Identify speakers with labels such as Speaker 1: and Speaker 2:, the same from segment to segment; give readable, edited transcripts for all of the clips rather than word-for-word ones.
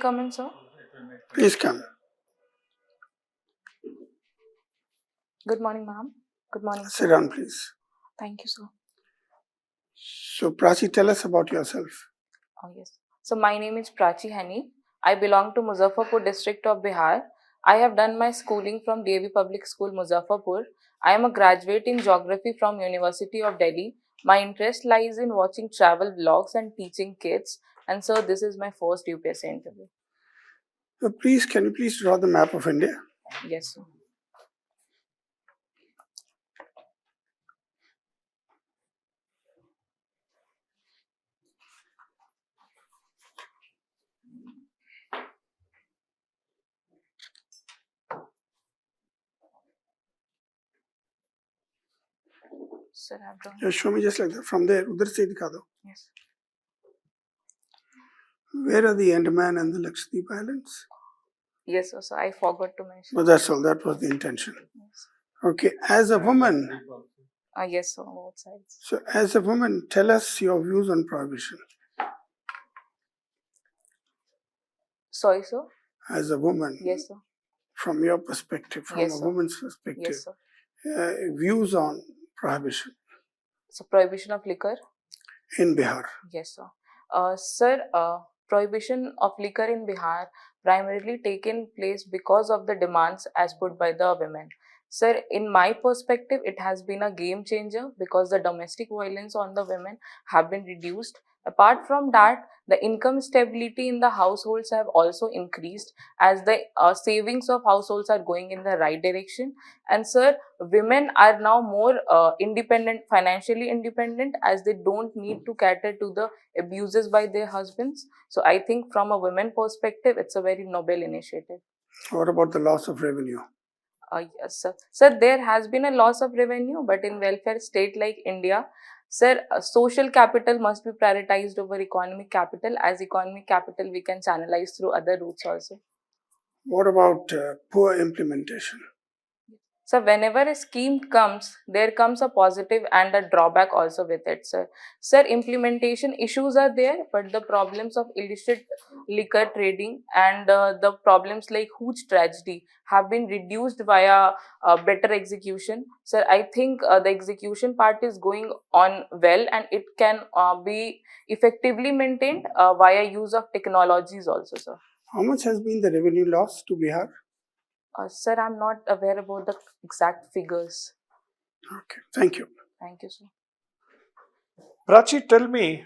Speaker 1: come in, sir?
Speaker 2: Please come.
Speaker 1: Good morning, ma'am. Good morning, sir.
Speaker 2: Sit down, please.
Speaker 1: Thank you, sir.
Speaker 2: So, Prachi, tell us about yourself.
Speaker 1: Oh, yes. So, my name is Prachi Honey. I belong to Muzaffarpur district of Bihar. I have done my schooling from DAV Public School, Muzaffarpur. I am a graduate in geography from University of Delhi. My interest lies in watching travel vlogs and teaching kids. And so, this is my first UPSC interview.
Speaker 2: So please, can you please draw the map of India?
Speaker 1: Yes, sir. Sir, I've drawn.
Speaker 2: Just show me just like that. From there, udhar se dikha do.
Speaker 1: Yes.
Speaker 2: Where are the Andaman and the Lakshadweep Islands?
Speaker 1: Yes, sir. So I forgot to mention.
Speaker 2: But that's all. That was the intention.
Speaker 1: Yes.
Speaker 2: Okay. As a woman.
Speaker 1: Yes, sir. On both sides.
Speaker 2: So, as a woman, tell us your views on prohibition.
Speaker 1: Sorry, sir.
Speaker 2: As a woman.
Speaker 1: Yes, sir.
Speaker 2: From your perspective, from
Speaker 1: Yes,
Speaker 2: a
Speaker 1: sir.
Speaker 2: woman's perspective.
Speaker 1: Yes, sir.
Speaker 2: Views on prohibition.
Speaker 1: So, prohibition of liquor?
Speaker 2: In Bihar.
Speaker 1: Yes, sir. Sir, prohibition of liquor in Bihar primarily taken place because of the demands as put by the women. Sir, in my perspective, it has been a game changer because the domestic violence on the women have been reduced. Apart from that, the income stability in the households have also increased as the savings of households are going in the right direction. And sir, women are now more independent, financially independent, as they don't need to cater to the abuses by their husbands. So I think from a women perspective, it's a very noble initiative.
Speaker 2: What about the loss of revenue?
Speaker 1: Yes, sir. Sir, there has been a loss of revenue, but in welfare state like India, sir, social capital must be prioritized over economic capital. As economic capital, we can channelize through other routes also.
Speaker 2: What about poor implementation?
Speaker 1: So whenever a scheme comes, there comes a positive and a drawback also with it, sir. Sir, implementation issues are there, but the problems of illicit liquor trading and the problems like huge tragedy have been reduced via better execution. Sir, I think the execution part is going on well, and it can be effectively maintained via use of technologies also, sir.
Speaker 2: How much has been the revenue loss to Bihar?
Speaker 1: Sir, I'm not aware about the exact figures.
Speaker 2: Okay, thank you.
Speaker 1: Thank you, sir.
Speaker 3: Prachi, tell me,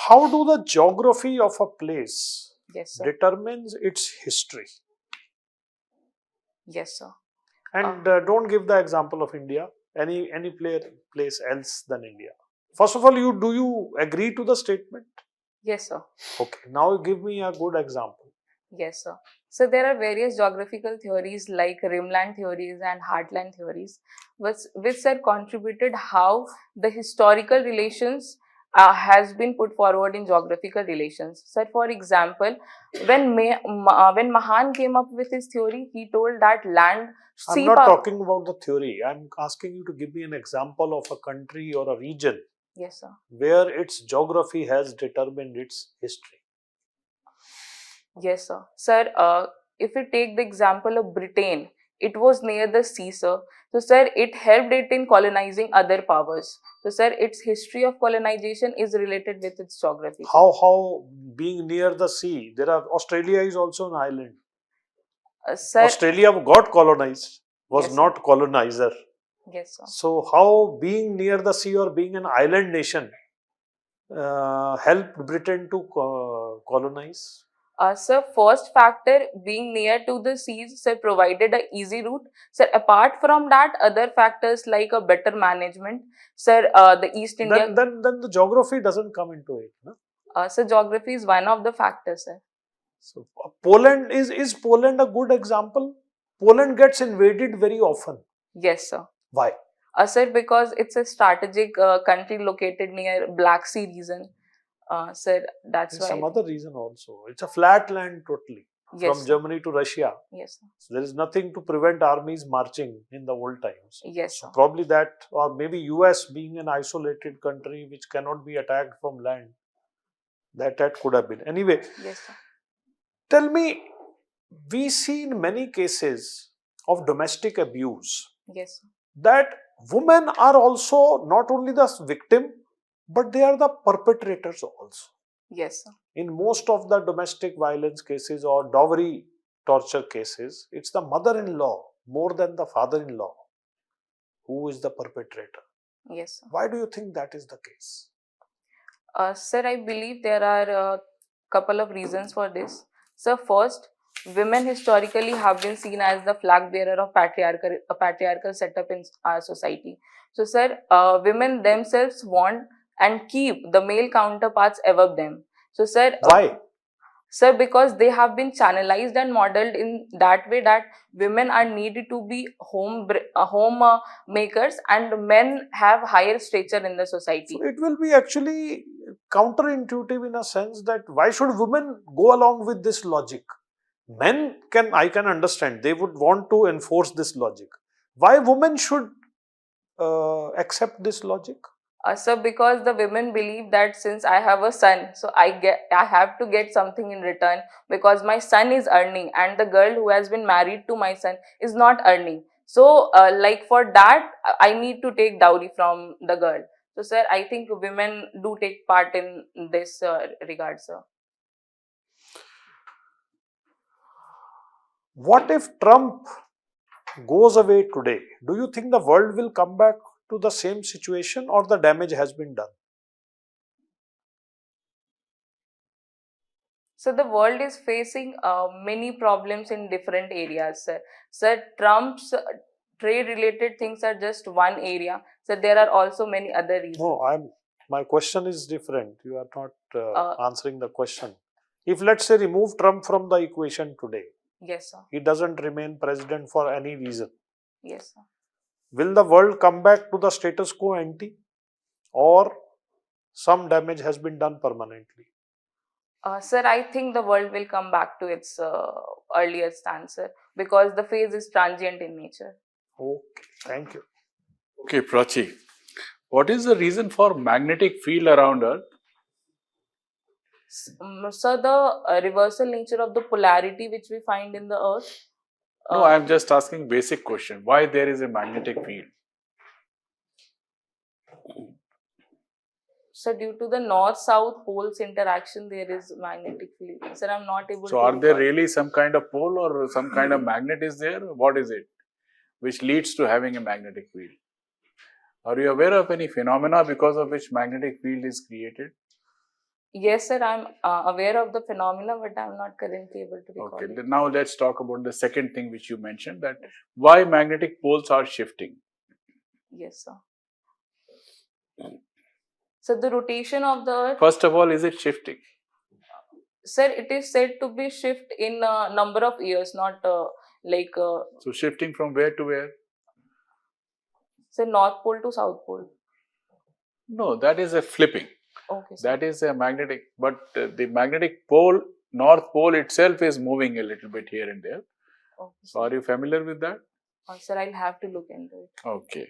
Speaker 3: how do the geography of a place determines its history?
Speaker 1: Yes, sir.
Speaker 3: And don't give the example of India, any place else than India. First of all, do you agree to the statement?
Speaker 1: Yes, sir.
Speaker 3: Okay, now give me a good example.
Speaker 1: Yes, sir. So there are various geographical theories like rimland theories and heartland theories, which sir contributed how the historical relations has been put forward in geographical relations. Sir, for example, when Mahan came up with his theory, he told that land.
Speaker 3: I'm not talking about the theory. I'm asking you to give me an example of a country or a region.
Speaker 1: Yes, sir.
Speaker 3: Where its geography has determined its history.
Speaker 1: Yes, sir. Sir, if we take the example of Britain, it was near the sea, sir. So, sir, it helped it in colonizing other powers. So, sir, its history of colonization is related with its geography.
Speaker 3: How being near the sea? Australia is also an island.
Speaker 1: Sir,
Speaker 3: Australia got colonized, was
Speaker 1: yes,
Speaker 3: not colonizer.
Speaker 1: Yes, sir.
Speaker 3: So, how being near the sea or being an island nation helped Britain to colonize?
Speaker 1: Sir, first factor, being near to the seas, sir, provided a easy route. Sir, apart from that, other factors like a better management, sir, the East India.
Speaker 3: Then the geography doesn't come into it. No?
Speaker 1: So, geography is one of the factors, sir.
Speaker 3: So, Poland is Poland a good example? Poland gets invaded very often.
Speaker 1: Yes, sir.
Speaker 3: Why?
Speaker 1: Sir, because it's a strategic country located near Black Sea region. Sir, that's
Speaker 3: There's
Speaker 1: why.
Speaker 3: Some other reason also. It's a flat land totally.
Speaker 1: Yes,
Speaker 3: from
Speaker 1: sir.
Speaker 3: Germany to Russia.
Speaker 1: Yes, sir.
Speaker 3: So there is nothing to prevent armies marching in the old times.
Speaker 1: Yes,
Speaker 3: so
Speaker 1: sir.
Speaker 3: probably that, or maybe US being an isolated country which cannot be attacked from land, that could have been. Anyway,
Speaker 1: Yes, sir.
Speaker 3: Tell me, we see in many cases of domestic abuse
Speaker 1: Yes, sir.
Speaker 3: that women are also not only the victim, but they are the perpetrators also.
Speaker 1: Yes, sir.
Speaker 3: In most of the domestic violence cases or dowry torture cases, it's the mother-in-law more than the father-in-law who is the perpetrator.
Speaker 1: Yes, sir.
Speaker 3: Why do you think that is the case?
Speaker 1: Sir, I believe there are a couple of reasons for this. So, first, women historically have been seen as the flag bearer of patriarchal setup in our society. So, sir, women themselves want and keep the male counterparts above them. So, sir,
Speaker 3: Why?
Speaker 1: sir, because they have been channelized and modeled in that way that women are needed to be home makers, and men have higher stature in the society.
Speaker 3: So it will be actually counterintuitive in a sense that why should women go along with this logic? I can understand, they would want to enforce this logic. Why women should accept this logic?
Speaker 1: So because the women believe that since I have a son, so I have to get something in return, because my son is earning and the girl who has been married to my son is not earning. So like for that, I need to take dowry from the girl. So sir, I think women do take part in this regard, sir.
Speaker 3: What if Trump goes away today? Do you think the world will come back to the same situation or the damage has been done?
Speaker 1: So the world is facing many problems in different areas, sir. Sir, Trump's trade-related things are just one area. So there are also many other reasons.
Speaker 3: No, my question is different. You are not answering the question. If let's say remove Trump from the equation today,
Speaker 1: yes, sir.
Speaker 3: He doesn't remain president for any reason.
Speaker 1: Yes, sir.
Speaker 3: Will the world come back to the status quo ante, or some damage has been done permanently?
Speaker 1: Sir, I think the world will come back to its earlier stance, sir, because the phase is transient in nature.
Speaker 3: Okay, thank you.
Speaker 4: Okay, Prachi, what is the reason for magnetic field around Earth?
Speaker 1: So the reversal nature of the polarity which we find in the Earth.
Speaker 4: No, I am just asking basic question. Why there is a magnetic field?
Speaker 1: So due to the north-south poles interaction, there is magnetic field. Sir, I'm not able to.
Speaker 4: So are there really some kind of pole or some kind of magnet is there? What is it which leads to having a magnetic field? Are you aware of any phenomena because of which magnetic field is created?
Speaker 1: Yes, sir, I'm aware of the phenomena, but I'm not currently able to recall it.
Speaker 4: Then now let's talk about the second thing which you mentioned, that why magnetic poles are shifting.
Speaker 1: Yes, sir. So the rotation of the Earth.
Speaker 4: First of all, is it shifting?
Speaker 1: Sir, it is said to be shift in a number of years, not like.
Speaker 4: So shifting from where to where?
Speaker 1: Say North Pole to South Pole.
Speaker 4: No, that is a flipping.
Speaker 1: Okay, sir.
Speaker 4: That is a magnetic, but the magnetic pole, North Pole itself is moving a little bit here and there. Okay, so are you familiar with that?
Speaker 1: Sir, I'll have to look into it.
Speaker 4: Okay.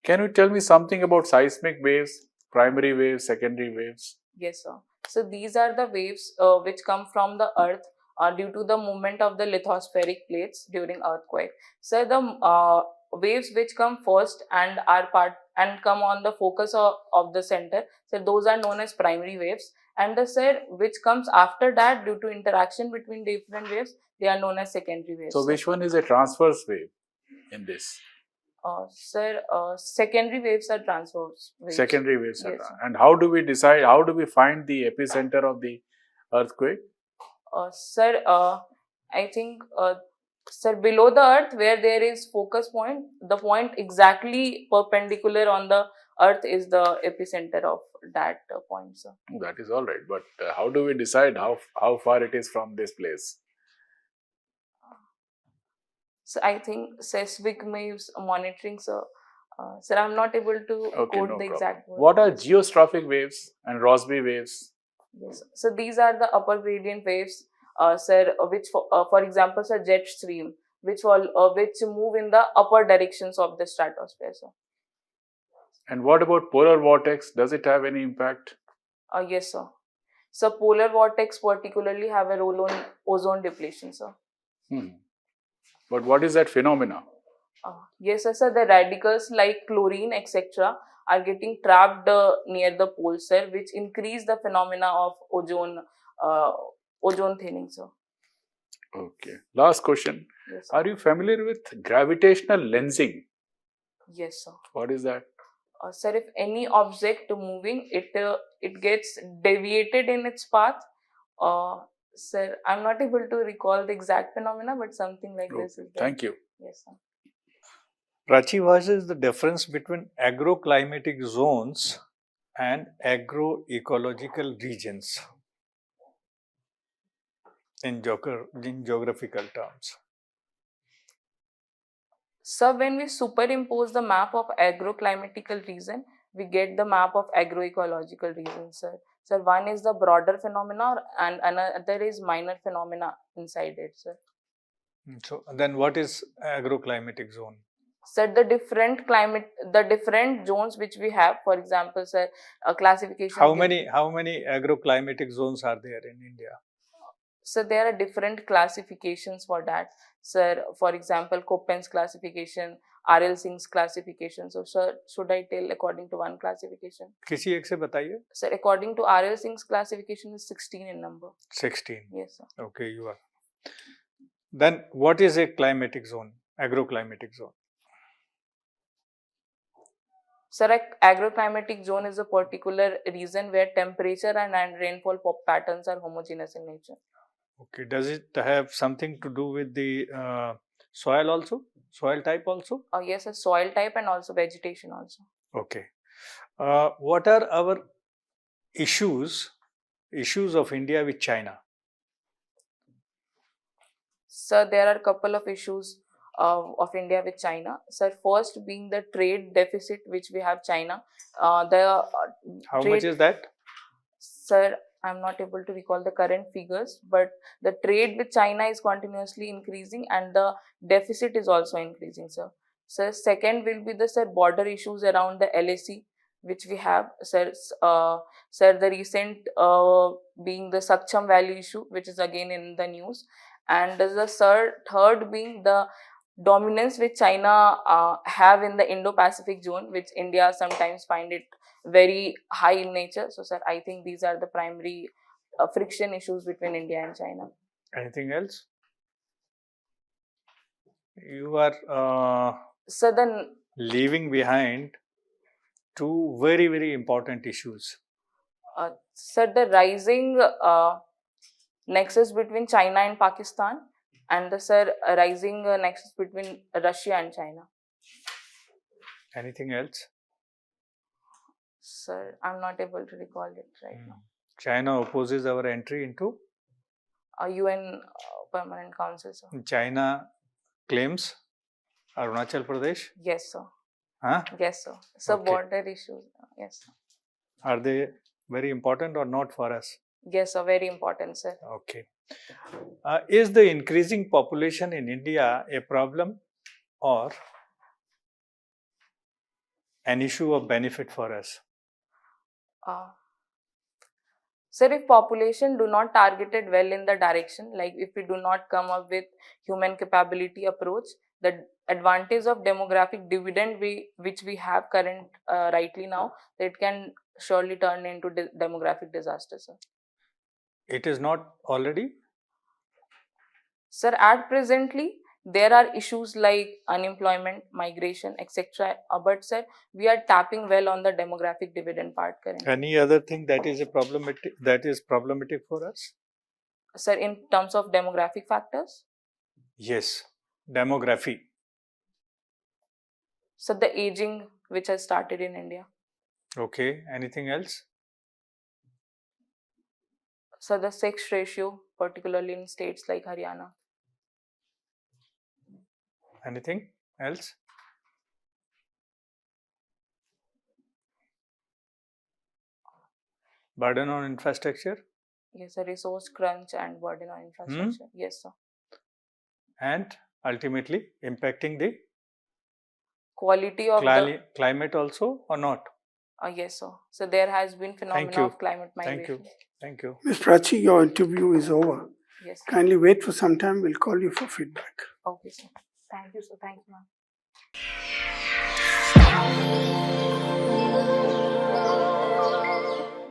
Speaker 4: Can you tell me something about seismic waves, primary waves, secondary waves?
Speaker 1: Yes, sir. So these are the waves which come from the Earth due to the movement of the lithospheric plates during earthquake. So the waves which come first and come on the focus of the center, so those are known as primary waves. And the sir which comes after that due to interaction between different waves, they are known as secondary waves.
Speaker 4: So which one is a transverse wave in this?
Speaker 1: Sir, secondary waves are transverse waves.
Speaker 4: Secondary waves are.
Speaker 1: Yes,
Speaker 4: and how do we decide, how do we find the epicenter of the earthquake?
Speaker 1: Sir, I think, sir, below the earth where there is focus point, the point exactly perpendicular on the earth is the epicenter of that point, sir.
Speaker 4: That is all right, but how do we decide how far it is from this place?
Speaker 1: So I think seismic waves monitoring, sir. Sir, I'm not able to quote the exact word.
Speaker 4: What are geostrophic waves and Rossby waves?
Speaker 1: Yes, so these are the upper gradient waves, sir, which for example, sir, jet stream, which move in the upper directions of the stratosphere, sir.
Speaker 4: And what about polar vortex? Does it have any impact?
Speaker 1: Yes, sir. So polar vortex particularly have a role on ozone depletion, sir.
Speaker 4: But what is that phenomena?
Speaker 1: Yes, sir. The radicals like chlorine, etc., are getting trapped near the poles, sir, which increase the phenomena of uh, ozone thinning, sir.
Speaker 4: Okay. Last question.
Speaker 1: Yes, sir.
Speaker 4: Are you familiar with gravitational lensing?
Speaker 1: Yes, sir.
Speaker 4: What is that?
Speaker 1: Sir, if any object moving, it gets deviated in its path. Sir, I'm not able to recall the exact phenomena, but something like this is there.
Speaker 4: Thank you.
Speaker 1: Yes, sir.
Speaker 5: Prachi, what is the difference between agroclimatic zones and agroecological regions in geographical terms?
Speaker 1: So when we superimpose the map of agroclimatical region, we get the map of agroecological region, sir. Sir, one is the broader phenomena and another is minor phenomena inside it, sir.
Speaker 5: So then what is agroclimatic zone?
Speaker 1: Sir, the different zones which we have, for example, sir, a classification.
Speaker 5: How many agroclimatic zones are there in India?
Speaker 1: So there are different classifications for that. Sir, for example, Köppen's classification, R.L. Singh's classification. So, sir, should I tell according to one classification?
Speaker 5: किसी एक से बताइए.
Speaker 1: Sir, according to R.L. Singh's classification is 16 in number.
Speaker 5: 16.
Speaker 1: Yes, sir.
Speaker 5: Okay, you are. Then what is a climatic zone, agroclimatic zone?
Speaker 1: Sir, agroclimatic zone is a particular region where temperature and rainfall patterns are homogeneous in nature.
Speaker 5: Okay, does it have something to do with the soil also? Soil type also?
Speaker 1: Yes, sir, soil type and also vegetation also.
Speaker 5: Okay. What are our issues of India with China?
Speaker 1: Sir, there are a couple of issues of India with China. Sir, first being the trade deficit which we have China.
Speaker 5: How much is that?
Speaker 1: Sir, I'm not able to recall the current figures, but the trade with China is continuously increasing and the deficit is also increasing, sir. Sir, second will be the border issues around the LAC which we have, sir. Sir, the recent being the Sakcham Valley issue, which is again in the news, and the third being the dominance which China have in the Indo-Pacific zone, which India sometimes find it very high in nature. So, sir, I think these are the primary friction issues between India and China.
Speaker 5: Anything else? You are
Speaker 1: So then
Speaker 5: leaving behind two very, very important issues.
Speaker 1: sir, the rising nexus between China and Pakistan, and the rising nexus between Russia and China.
Speaker 5: Anything else?
Speaker 1: Sir, I'm not able to recall it right now.
Speaker 5: China opposes our entry into
Speaker 1: UN Permanent Council, sir.
Speaker 5: China claims Arunachal Pradesh.
Speaker 1: Yes, sir.
Speaker 5: Huh?
Speaker 1: Yes, sir. So
Speaker 5: Okay.
Speaker 1: border issues. Yes, sir.
Speaker 5: Are they very important or not for us?
Speaker 1: Yes, sir. Very important, sir.
Speaker 5: Okay. Is the increasing population in India a problem or an issue of benefit for us?
Speaker 1: Sir, if population do not target it well in the direction, like if we do not come up with human capability approach, the advantage of demographic dividend which we have rightly now, it can surely turn into demographic disaster, sir.
Speaker 5: It is not already?
Speaker 1: Sir, at presently, there are issues like unemployment, migration, etc. But sir, we are tapping well on the demographic dividend part currently.
Speaker 5: Any other thing that is problematic for us?
Speaker 1: Sir, in terms of demographic factors?
Speaker 5: Yes, demography.
Speaker 1: So the aging which has started in India.
Speaker 5: Okay, anything else?
Speaker 1: So the sex ratio, particularly in states like Haryana.
Speaker 5: Anything else? Burden on infrastructure?
Speaker 1: Yes, a resource crunch and burden on infrastructure. Yes, sir.
Speaker 5: And ultimately impacting the
Speaker 1: Quality of
Speaker 5: climate also or not?
Speaker 1: Yes, sir. So there has been phenomena of climate migration.
Speaker 5: Thank you. Thank you.
Speaker 2: Ms. Prachi, your interview is over.
Speaker 1: Yes.
Speaker 2: Kindly wait for some time. We'll call you for feedback.
Speaker 1: Okay, sir. Thank you, sir. Thank you, ma'am.